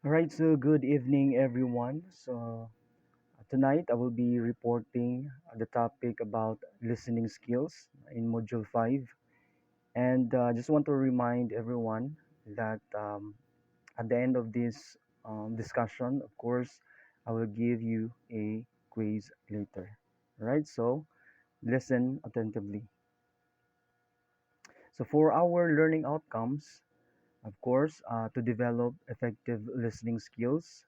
All right, so good evening, everyone. Tonight I will be reporting the topic about listening skills in Module 5. And I just want to remind everyone that at the end of this discussion, of course, I will give you a quiz later. All right, so listen attentively. So, for our learning outcomes, of course, to develop effective listening skills,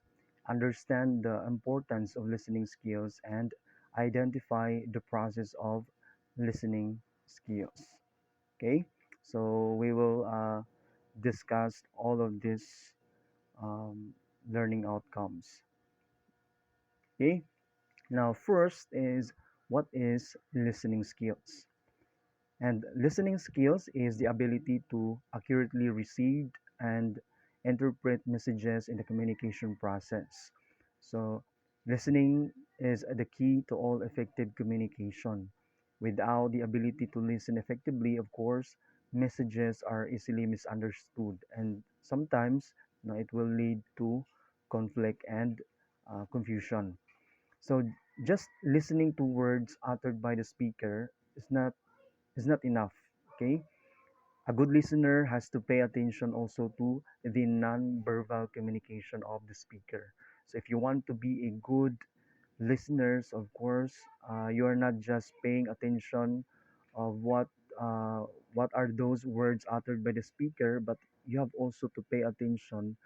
understand the importance of listening skills, and identify the process of listening skills. Okay, so we will discuss all of these um, learning outcomes. Okay, now first is what is listening skills? And listening skills is the ability to accurately receive and interpret messages in the communication process. So, listening is the key to all effective communication. Without the ability to listen effectively, of course, messages are easily misunderstood, and sometimes it will lead to conflict and confusion. So, just listening to words uttered by the speaker is not enough. Okay, a good listener has to pay attention also to the non-verbal communication of the speaker. So if you want to be a good listeners, of course, you are not just paying attention of what are those words uttered by the speaker, but you have also to pay attention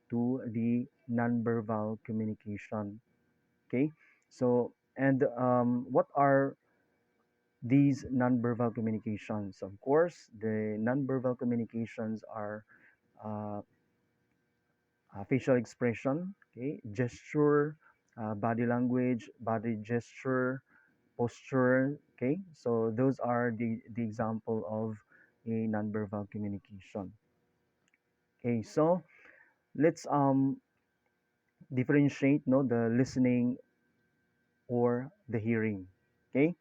to the non-verbal communication. Okay, so and what are these nonverbal communications? Of course, the nonverbal communications are uh, facial expression, okay, gesture, body language, body gesture, posture. Okay, so those are the example of a nonverbal communication. Okay, so let's differentiate no the listening or the hearing. Okay,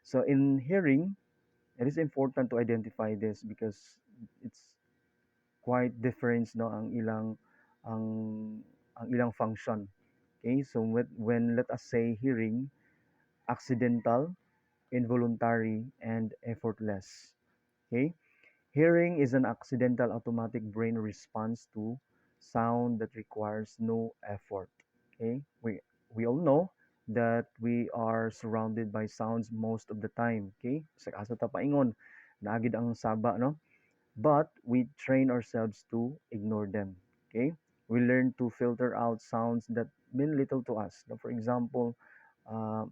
so in hearing, it is important to identify this because it's quite different no ang ang ilang function. Okay, so when let us say hearing, accidental, involuntary, and effortless. Okay, hearing is an accidental automatic brain response to sound that requires no effort. Okay, we all know that we are surrounded by sounds most of the time. Okay, sa asa ta paingon, naagid ang saba no, but we train ourselves to ignore them. Okay, we learn to filter out sounds that mean little to us. Now, for example, uh,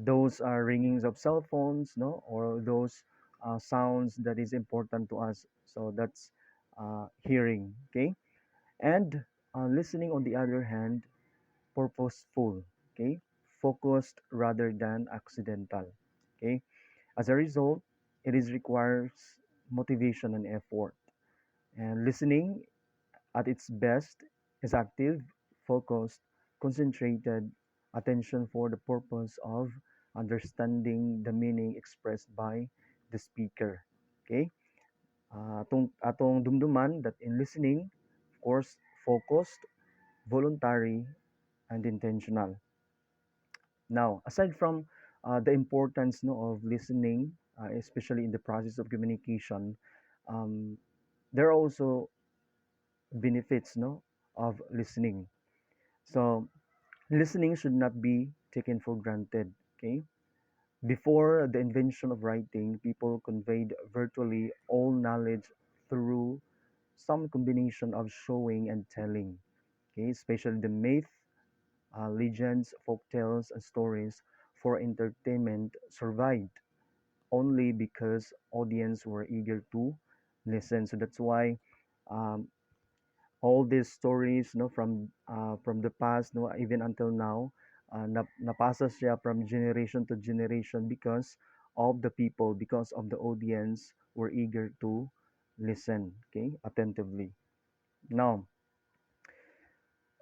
those are ringings of cell phones, no, or those sounds that is important to us. So that's hearing. Okay, and listening, on the other hand, purposeful. Okay, focused rather than accidental. Okay, as a result, it is requires motivation and effort. And listening at its best is active, focused, concentrated attention for the purpose of understanding the meaning expressed by the speaker. Okay? Atong dumduman that in listening, of course, focused, voluntary, and intentional. Now, aside from the importance no, of listening, especially in the process of communication, um, there are also benefits no, of listening. So listening should not be taken for granted. Okay. Before the invention of writing, people conveyed virtually all knowledge through some combination of showing and telling. Okay, especially the myth, legends, folk tales, and stories for entertainment survived only because audience were eager to listen. So that's why um, all these stories no from the past no even until now napasa siya from generation to generation because of the people, because of the audience were eager to listen, okay, attentively. Now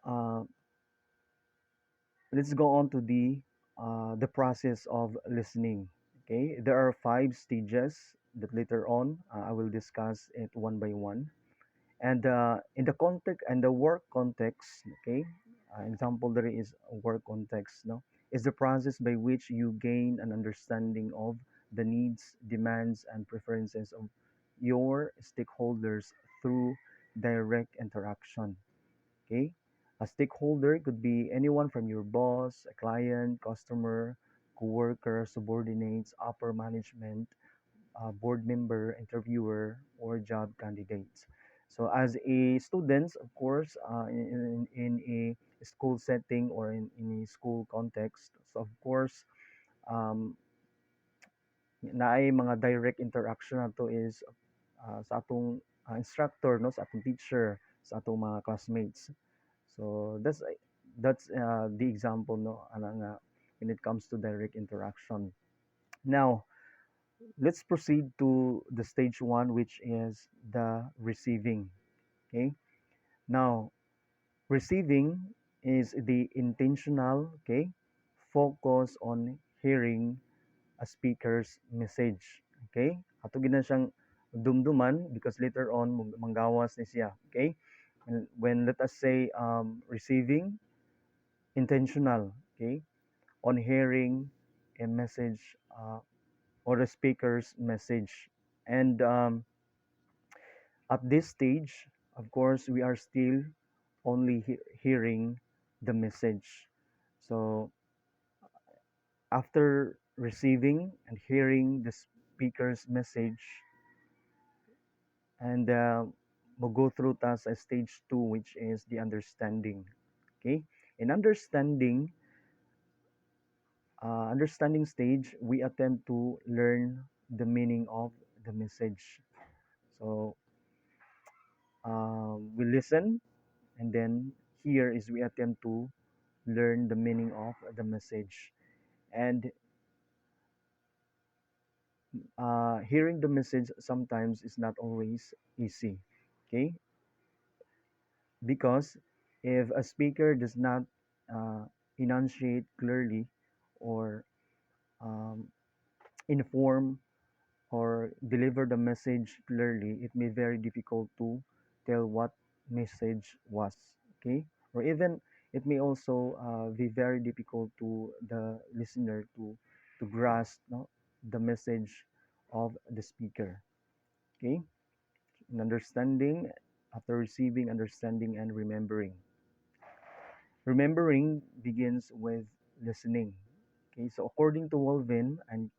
uh, let's go on to the process of listening. Okay, there are 5 stages that later on I will discuss it one by one. And in the context and the work context, okay, example there is a work context, no, is the process by which you gain an understanding of the needs, demands, and preferences of your stakeholders through direct interaction. Okay, a stakeholder could be anyone from your boss, a client, customer, coworker, subordinates, upper management, board member, interviewer, or job candidates. So as a student, of course, in a school setting or in a school context, so of course, um, naay mga direct interaction nato is sa atong instructor, no, sa atong teacher, sa atong mga classmates. So that's the example, no, ana nga when it comes to direct interaction. Now, let's proceed to the stage one, which is the receiving. Okay. Now, receiving is the intentional, okay, focus on hearing a speaker's message. Okay. Ato gina siyang dumduman because later on manggawas ni siya. Okay. And when let us say receiving, intentional, okay, on hearing a message or the speaker's message. And at this stage, of course, we are still only hearing the message. So after receiving and hearing the speaker's message, and we'll go through ta sa stage two, which is the understanding. Okay, in understanding stage, we attempt to learn the meaning of the message. So we listen, and then here is we attempt to learn the meaning of the message. And hearing the message sometimes is not always easy. Okay, because if a speaker does not uh, enunciate clearly or um, inform or deliver the message clearly, it may very difficult to tell what message was. Okay, or even it may also be very difficult to the listener to grasp, no, the message of the speaker. Okay, and understanding, after receiving, understanding, and remembering. Remembering begins with listening. Okay, so according to Walvin and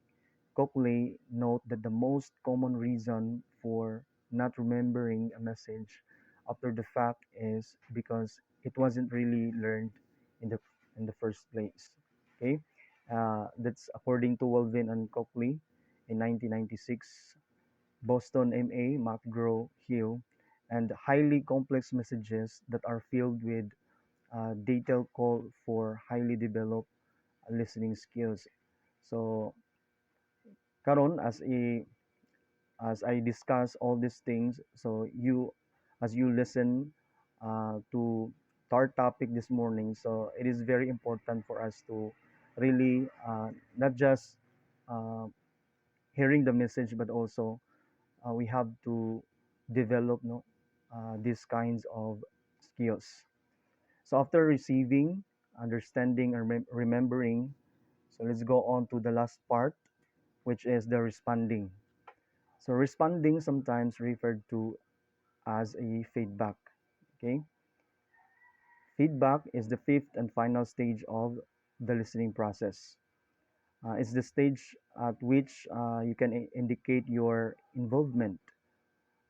Coakley, note that the most common reason for not remembering a message after the fact is because it wasn't really learned in the first place. Okay, that's according to Walvin and Coakley in 1996, Boston MA, McGraw-Hill, and highly complex messages that are filled with detailed call for highly developed listening skills. So karon as I discuss all these things, so you as you listen to our topic this morning, so it is very important for us to really not just uh, hearing the message, but also we have to develop, no, these kinds of skills. So after receiving, understanding, and remembering, so let's go on to the last part, which is the responding. So responding sometimes referred to as a feedback. Okay, feedback is the fifth and final stage of the listening process. It's the stage at which you can indicate your involvement.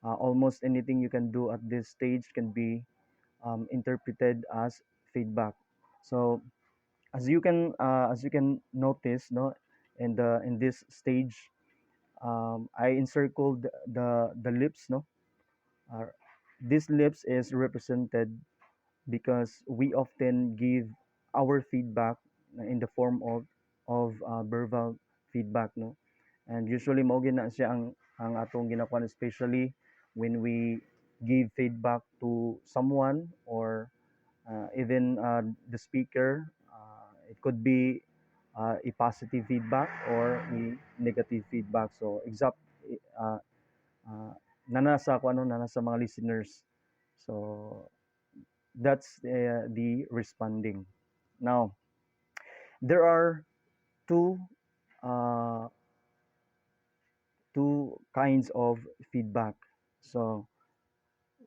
Almost anything you can do at this stage can be interpreted as feedback. So as you can notice, no, in this stage, I encircled the lips, no. Uh, this lips is represented because we often give our feedback in the form of verbal feedback, no, and usually mao gina siya ang atong ginakuan, especially when we give feedback to someone or even the speaker. It could be a positive feedback or a negative feedback. So exact uh, uh, nana sa mga listeners. So that's the responding. Now, there are two uh, two kinds of feedback. So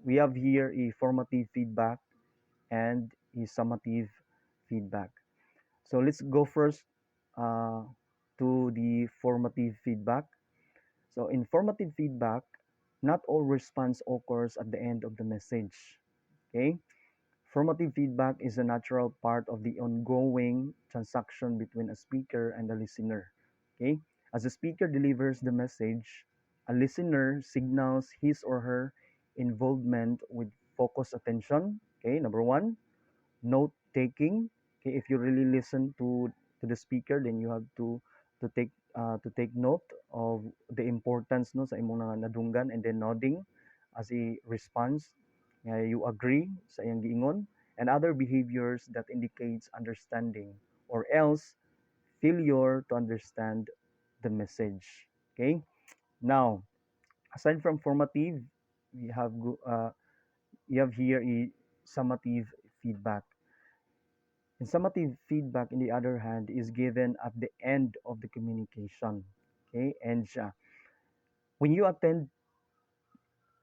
we have here a formative feedback and a summative feedback. So let's go first uh, to the formative feedback. So in formative feedback, not all response occurs at the end of the message. Okay? Formative feedback is a natural part of the ongoing transaction between a speaker and a listener. Okay? As the speaker delivers the message, a listener signals his or her involvement with focused attention. Okay, number one, note taking. Okay, if you really listen to the speaker, then you have to take note of the importance no sa imong nadunggan, and then nodding as a response. You agree sa iyang giingon, and other behaviors that indicates understanding or else failure to understand the message. Okay, now aside from formative, we have you have here a summative feedback. And summative feedback, on the other hand, is given at the end of the communication. Okay, and when you attend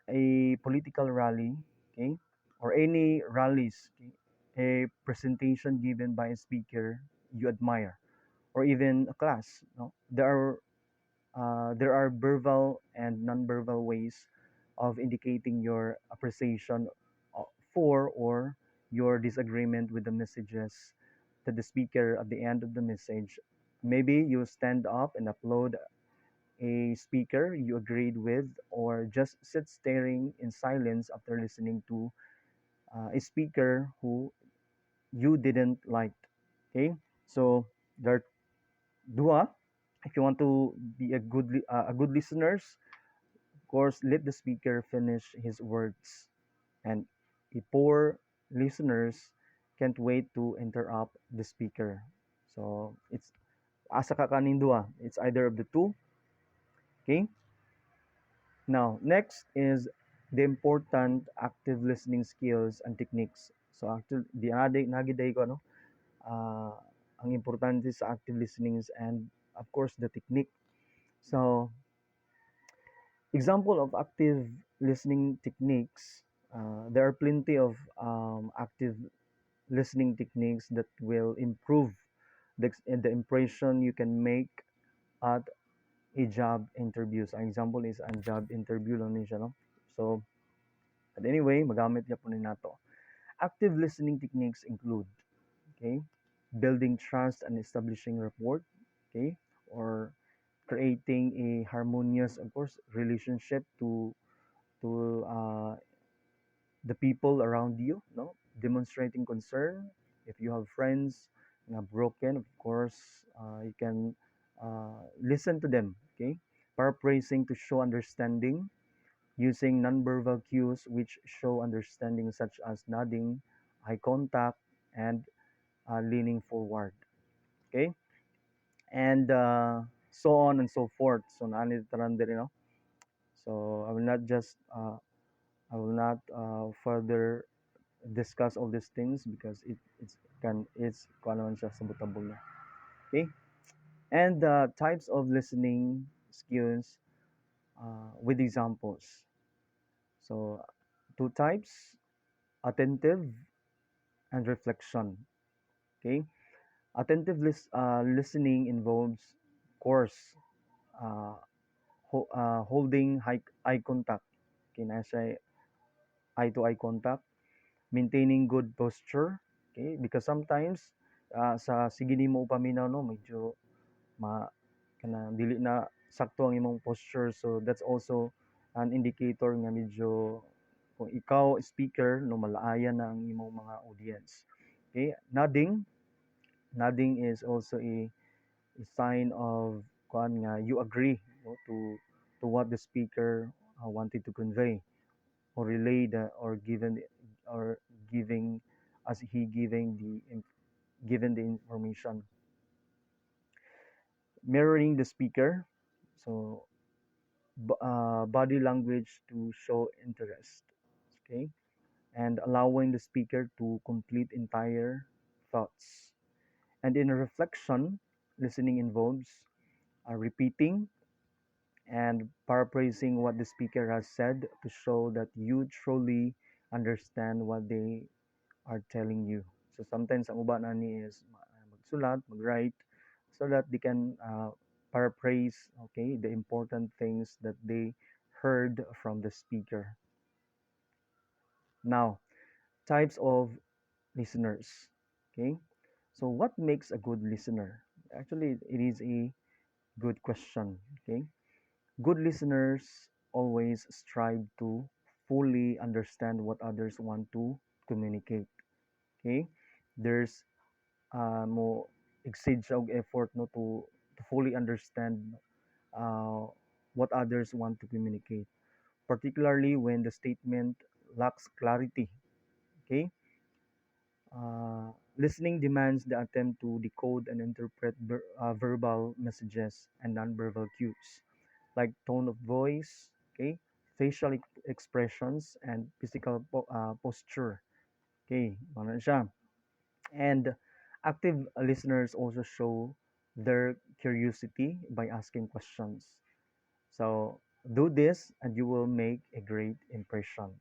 a political rally, okay, or any rallies, okay, a presentation given by a speaker you admire, or even a class, no, there are verbal and non-verbal ways of indicating your appreciation for or your disagreement with the messages that the speaker at the end of the message. Maybe you stand up and applaud a speaker you agreed with, or just sit staring in silence after listening to a speaker who you didn't like. Okay, so there are dua. If you want to be a good listeners, of course, let the speaker finish his words, and a poor listeners can't wait to interrupt the speaker. So it's asa ka kaning dua. It's either of the two. Okay. Now next is the important active listening skills and techniques. So active di nagiday ko no. Uh, ang importante sa active listenings and of course the technique. So example of active listening techniques. There are plenty of active listening techniques that will improve the impression you can make at a job interview. So, ang example is ang job interview lang ni siya, no? So, but anyway, magamit niya po ni nato. Active listening techniques include, okay, building trust and establishing rapport, okay, or creating a harmonious, of course, relationship to the people around you, no, demonstrating concern. If you have friends na broken, of course, you can listen to them. Okay, paraphrasing to show understanding, using nonverbal cues which show understanding, such as nodding, eye contact, and leaning forward. Okay, and so on and so forth. So naanit tanan diri, no. So I will not further discuss all these things because it's kung ano man siya sabotable na. Okay, and types of listening skills with examples. So two types: attentive and reflection. Okay, attentive listening involves course uh, holding eye contact. Okay, nasa eye to eye contact, maintaining good posture. Okay, because sometimes sa sige nimo paminaw no, medyo ma kana dili na sakto ang imong posture, so that's also an indicator nga medyo kung ikaw speaker no, malaayan na ang imong mga audience. Okay, nodding is also a sign of kuan nga you agree, no, to what the speaker wanted to convey or relay or or giving as he given the information. Mirroring the speaker, so body language to show interest. Okay, and allowing the speaker to complete entire thoughts. And in reflection, listening involves repeating and paraphrasing what the speaker has said to show that you truly understand what they are telling you. So sometimes ang uban ani is magsulat, mag-write, so that they can paraphrase, okay, the important things that they heard from the speaker. Now, types of listeners. Okay, so what makes a good listener? Actually, it is a good question. Okay, good listeners always strive to fully understand what others want to communicate. Okay, there's mo exceed siya og effort no to fully understand uh, what others want to communicate, particularly when the statement lacks clarity. Okay, listening demands the attempt to decode and interpret verbal messages and nonverbal cues like tone of voice, okay, facial expressions, and physical posture. Okay, ano siya. And active listeners also show their curiosity by asking questions. So do this and you will make a great impression.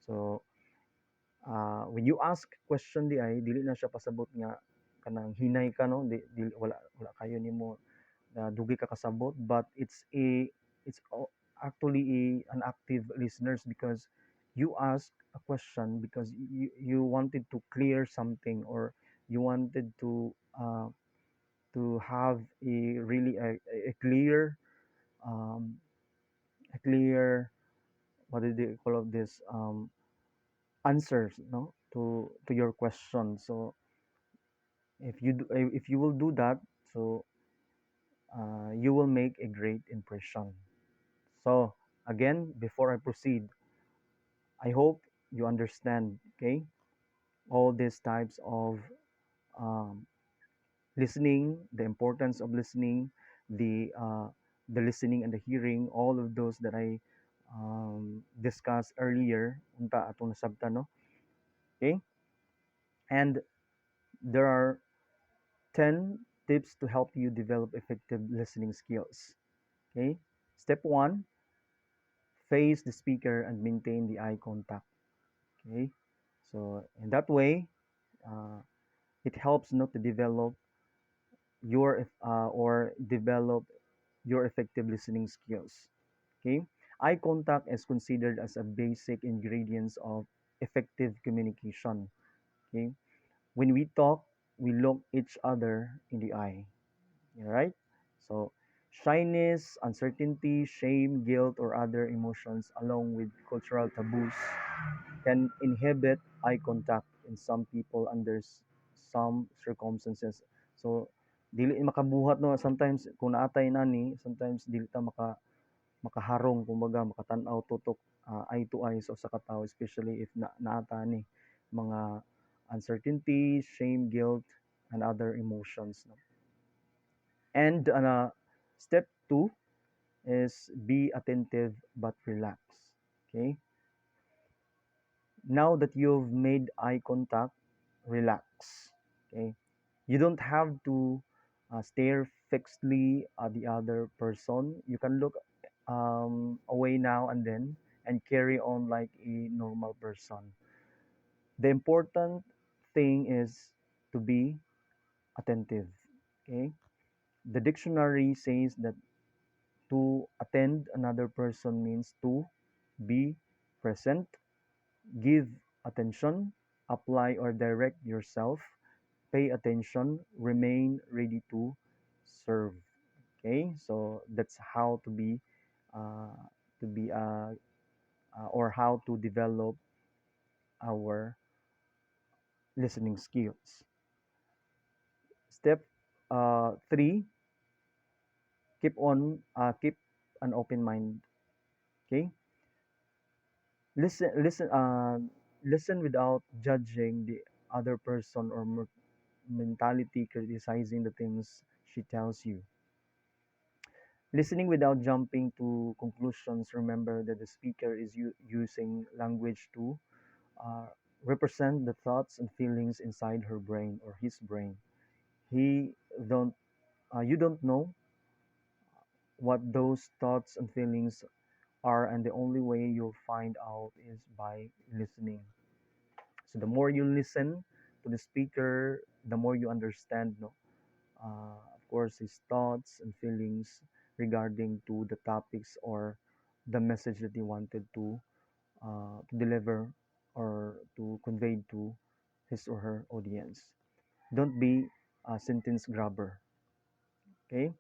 So when you ask question di ay dili na siya pasabot nga kanang hinay ka no wala kayo nimo na dugi ka kasabot, but actually an active listeners because you ask a question because you wanted to clear something, or you wanted to have a really a clear um, a clear, what did they call of this, answers no to your question. So if you will do that, so you will make a great impression. So again, before I proceed, I hope you understand, okay, all these types of um, listening, the importance of listening, the listening and the hearing, all of those that I discussed earlier. Unta atong nasabtan, no? Okay, and there are 10 tips to help you develop effective listening skills. Okay, step one: face the speaker and maintain the eye contact. Okay, so in that way, uh, it helps not to develop or develop your effective listening skills. Okay, eye contact is considered as a basic ingredients of effective communication. Okay, when we talk, we look each other in the eye. Right? So shyness, uncertainty, shame, guilt, or other emotions, along with cultural taboos, can inhibit eye contact in some people under some circumstances. So dili makabuhat no, sometimes kung naatay nani, sometimes dili ta makaharong, kumbaga makatan-aw tutok, eye to eye sa usa ka tawo, especially if naata ni mga uncertainty, shame, guilt, and other emotions, no? And step two is be attentive but relax. Okay, now that you've made eye contact, relax. Okay, you don't have to stare fixedly at the other person. You can look away now and then and carry on like a normal person. The important thing is to be attentive. Okay, the dictionary says that to attend another person means to be present, give attention, apply or direct yourself, pay attention, remain ready to serve. Okay, so that's how uh, to be or how to develop our listening skills. Step three: keep an open mind. Okay, listen without judging the other person or mentality criticizing the things she tells you. Listening without jumping to conclusions. Remember that the speaker is using language to uh, represent the thoughts and feelings inside her brain or his brain. He don't You don't know what those thoughts and feelings are, and the only way you'll find out is by listening. So the more you listen to the speaker, the more you understand, no, of course, his thoughts and feelings regarding to the topics or the message that he wanted to deliver or to convey to his or her audience. Don't be a sentence grabber. Okay.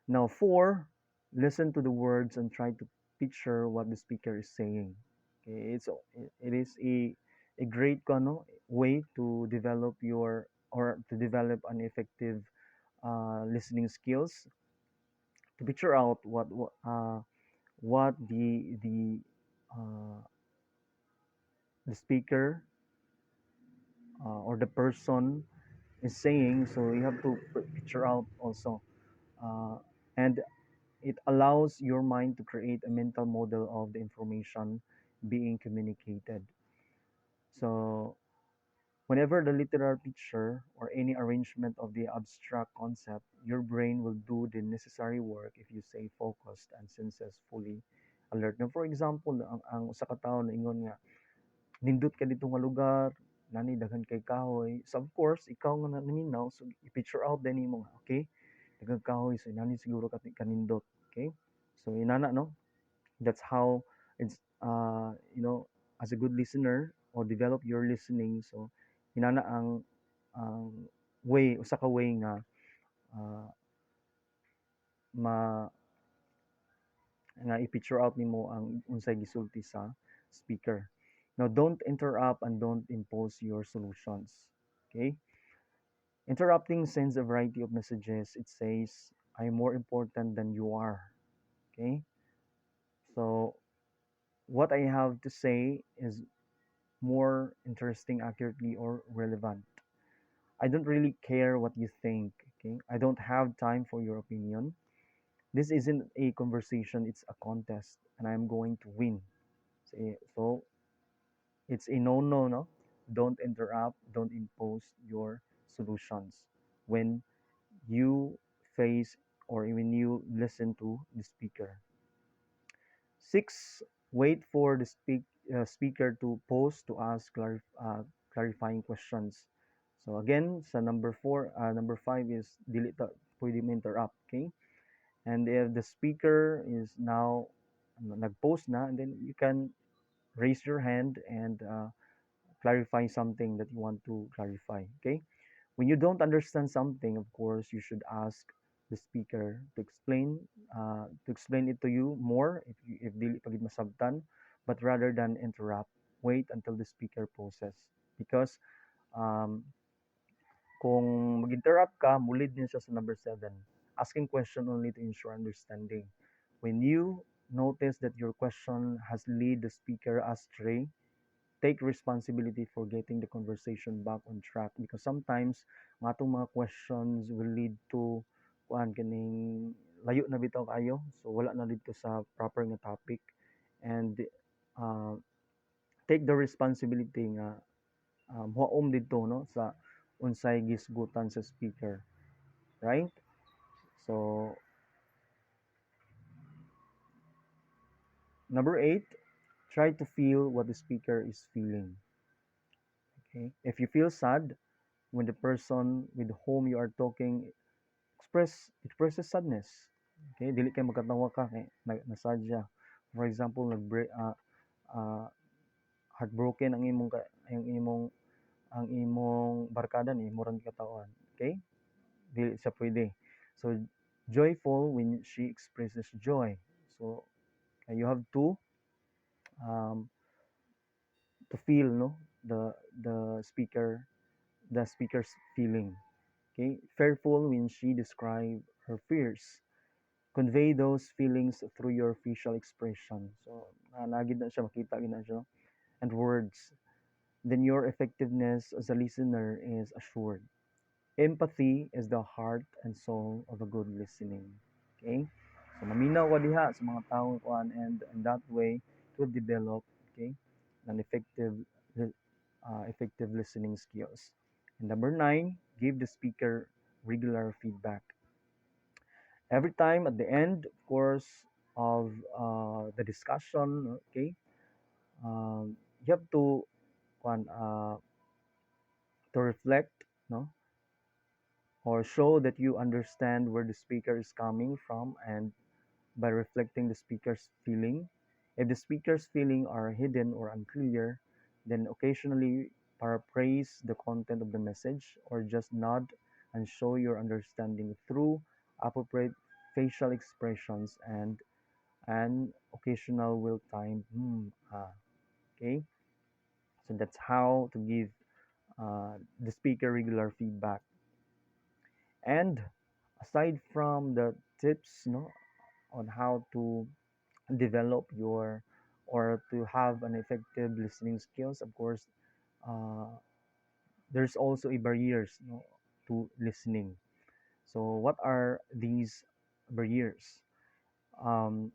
Now, four, listen to the words and try to picture what the speaker is saying. Okay, it is a great way to develop your or to develop an effective listening skills to picture out what uh, the speaker or the person is saying. So you have to picture out also, uh, and it allows your mind to create a mental model of the information being communicated. So whenever the literal picture or any arrangement of the abstract concept, your brain will do the necessary work if you stay focused and senses fully alert. Now, for example, ang usa ka tawo ingon nga nindot ka dito nga lugar, nani daghan kay kahoy. So of course, ikaw nga naminaw, so i-picture out din nimo nga, okay? Daghang kahoy, so nani siguro ka kanindot, okay? So inana no, that's how it's as a good listener or develop your listening. So inana ang way usa ka way nga uh, ma nga i-picture out nimo ang unsay gisulti sa speaker. Now don't interrupt and don't impose your solutions. Okay? Interrupting sends a variety of messages. It says, I'm more important than you are. Okay? So what I have to say is more interesting, accurately, or relevant. I don't really care what you think. Okay? I don't have time for your opinion. This isn't a conversation, it's a contest, and I'm going to win. So it's a no no no. Don't interrupt, don't impose your solutions when you face or when you listen to the speaker. Six, wait for the speaker to pause to ask clarifying questions. So again, sa number five is dili ta pwede mo interrupt, okay? And if the speaker is now nag-pause na, and then you can raise your hand and clarify something that you want to clarify, okay? When you don't understand something, of course, you should ask the speaker to explain it to you more if dili pagid masabtan, but rather than interrupt, wait until the speaker pauses because um, kung mag-interrupt ka, mulid din siya sa number seven. Asking question only to ensure understanding. When you notice that your question has lead the speaker astray, take responsibility for getting the conversation back on track because sometimes nga atong mga questions will lead to kuan kining layo na bitaw kayo, so wala na dito sa proper nga topic. And uh, take the responsibility nga huwaom dito no sa unsay gisgutan sa speaker, right? So number eight, try to feel what the speaker is feeling. Okay, if you feel sad when the person with whom you are talking expresses sadness. Okay, dili kay magkatawa ka kay nasadya. For example, uh, heartbroken ang imong barkada ni murang katawan. Okay? Dili siya pwede. So joyful when she expresses joy. So you have um, to feel no the speaker the speaker's feeling. Okay? Fearful when she describe her fears. Convey those feelings through your facial expression. So, nagid na siya, makita gid na siya. And words. Then your effectiveness as a listener is assured. Empathy is the heart and soul of a good listening. Okay? So, maminaw ko diha sa mga taong kuan and that way it will develop, okay? and effective listening skills. And number 9, give the speaker regular feedback. Every time at the end, of course, of the discussion, okay, you have one, to reflect, no, or show that you understand where the speaker is coming from, and by reflecting the speaker's feeling. If the speaker's feeling are hidden or unclear, then occasionally paraphrase the content of the message or just nod and show your understanding through appropriate facial expressions and an occasional will time okay. So that's how to give the speaker regular feedback. And aside from the tips, on how to develop your or to have an effective listening skills, of course, uh, there's also a barriers, to listening. So what are these barriers? um,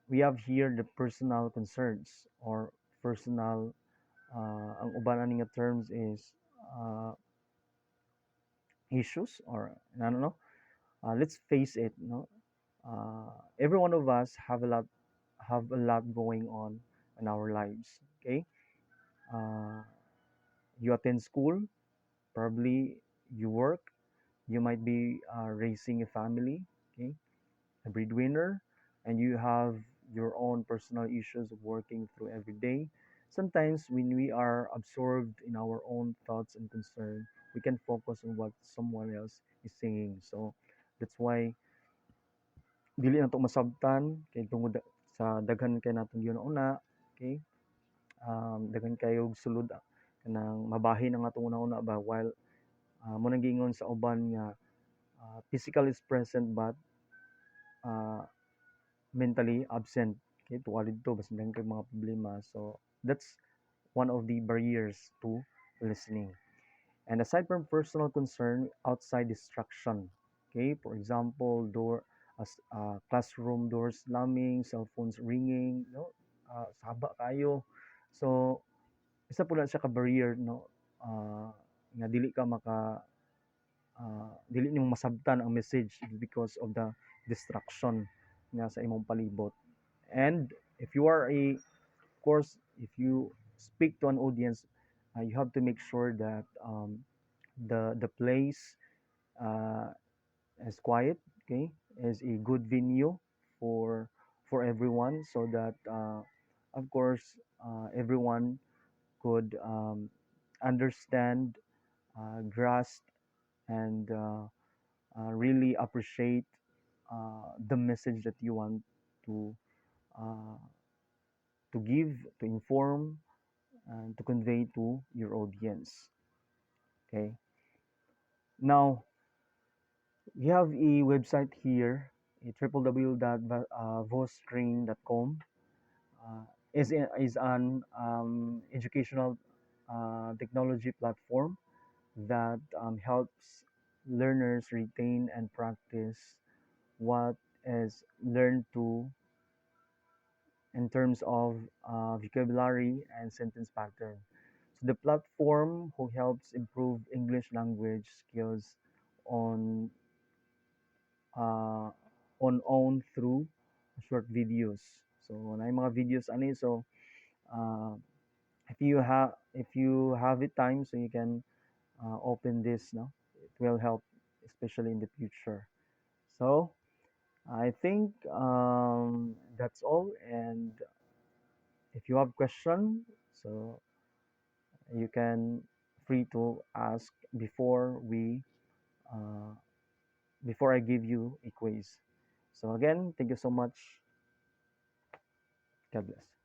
we have here the personal concerns or personal, ang uban ani nga terms is uh, issues, or I don't know. Let's face it, every one of us have a lot going on in our lives. Okay, uh, you attend school, probably you work, you might be raising a family, okay, a breadwinner, and you have your own personal issues of working through every day. Sometimes when we are absorbed in our own thoughts and concern, we can focus on what someone else is saying. So that's why dili na to masabtan kay tungod sa daghan kay natong una, okay, daghan kayo sulod, kanang mabahin ang atong una ba, while mo nang giingon sa uban nga physical is present but uh, mentally absent. Okay, tuwa dito basta daghan kay mga problema. So that's one of the barriers to listening. And aside from personal concern, outside distraction. Okay, for example, classroom doors slamming, cell phones ringing, saba kayo. So isa po lang siya ka barrier, nga dili nimo masabtan ang message because of the distraction nga sa imong palibot. And if you are of course, if you speak to an audience, you have to make sure that the place uh, is quiet, okay, is a good venue for everyone, so that of course everyone could understand, grasp, and really appreciate the message that you want to uh, give, to inform, and to convey to your audience. Okay. Now we have a website here, a www.vostrain.com. Is an educational technology platform that helps learners retain and practice what is learned to in terms of vocabulary and sentence pattern. So the platform who helps improve English language skills on uh, on through short videos. So na mga videos ani, so uh, if you have it time, so you can open this, no, it will help especially in the future. So I think that's all, and if you have question, so you can free to ask uh, before I give you a quiz. So again, thank you so much. God bless.